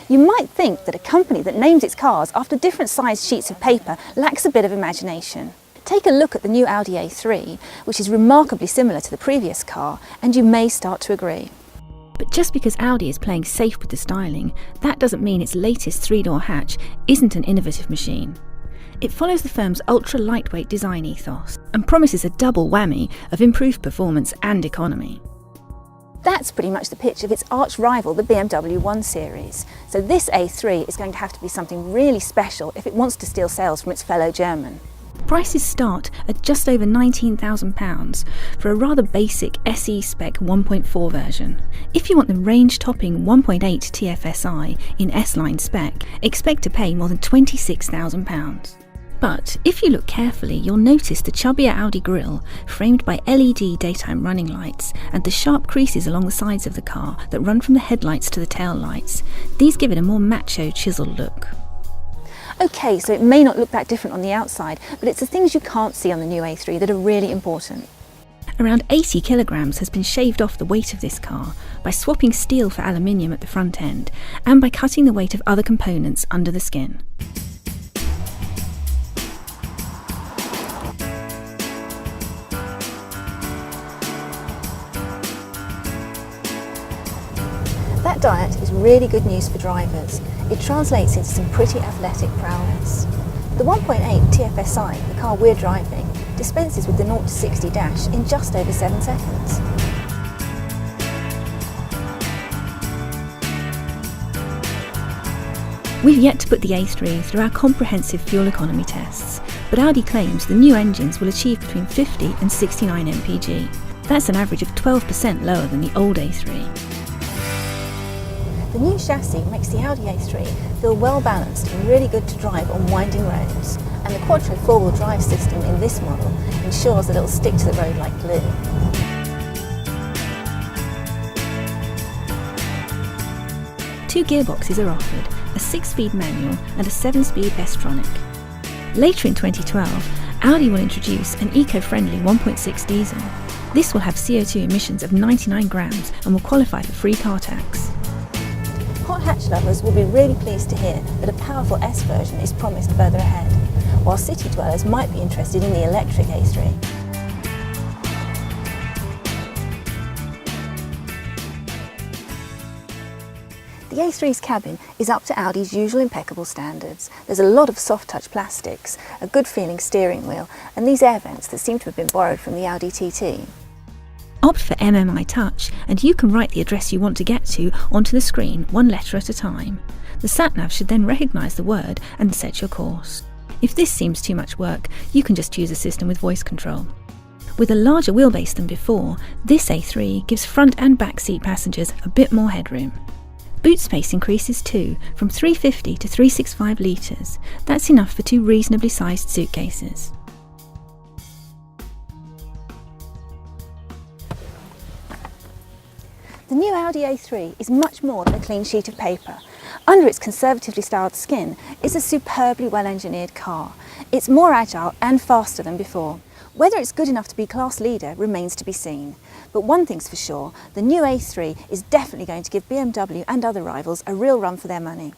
You might think that a company that names its cars after different sized sheets of paper lacks a bit of imagination. Take a look at the new Audi A3, which is remarkably similar to the previous car, and you may start to agree. But just because Audi is playing safe with the styling, that doesn't mean its latest three-door hatch isn't an innovative machine. It follows the firm's ultra-lightweight design ethos and promises a double whammy of improved performance and economy. That's pretty much the pitch of its arch-rival, the BMW 1 Series. So this A3 is going to have to be something really special if it wants to steal sales from its fellow German. Prices start at just over £19,000 for a rather basic SE spec 1.4 version. If you want the range-topping 1.8 TFSI in S-Line spec, expect to pay more than £26,000. But if you look carefully, you'll notice the chubbier Audi grille, framed by LED daytime running lights, and the sharp creases along the sides of the car that run from the headlights to the tail lights. These give it a more macho, chiseled look. Okay, so it may not look that different on the outside, but it's the things you can't see on the new A3 that are really important. Around 80 kilograms has been shaved off the weight of this car by swapping steel for aluminium at the front end and by cutting the weight of other components under the skin. That diet is really good news for drivers. It translates into some pretty athletic prowess. The 1.8 TFSI, the car we're driving, dispenses with the 0 to 60 dash in just over 7 seconds. We've yet to put the A3 through our comprehensive fuel economy tests, but Audi claims the new engines will achieve between 50 and 69 mpg. That's an average of 12% lower than the old A3. The new chassis makes the Audi A3 feel well balanced and really good to drive on winding roads, and the Quattro four-wheel drive system in this model ensures that it'll stick to the road like glue. Two gearboxes are offered, a 6-speed manual and a 7-speed S-tronic. Later in 2012, Audi will introduce an eco-friendly 1.6 diesel. This will have CO2 emissions of 99 grams and will qualify for free car tax. Hot hatch lovers will be really pleased to hear that a powerful S version is promised further ahead, while city dwellers might be interested in the electric A3. The A3's cabin is up to Audi's usual impeccable standards. There's a lot of soft-touch plastics, a good-feeling steering wheel, and these air vents that seem to have been borrowed from the Audi TT. Opt for MMI Touch and you can write the address you want to get to onto the screen one letter at a time. The sat-nav should then recognise the word and set your course. If this seems too much work, you can just choose a system with voice control. With a larger wheelbase than before, this A3 gives front and back seat passengers a bit more headroom. Boot space increases too, from 350 to 365 litres. That's enough for 2 reasonably sized suitcases. The new Audi A3 is much more than a clean sheet of paper. Under its conservatively styled skin is a superbly well-engineered car. It's more agile and faster than before. Whether it's good enough to be class leader remains to be seen. But one thing's for sure, the new A3 is definitely going to give BMW and other rivals a real run for their money.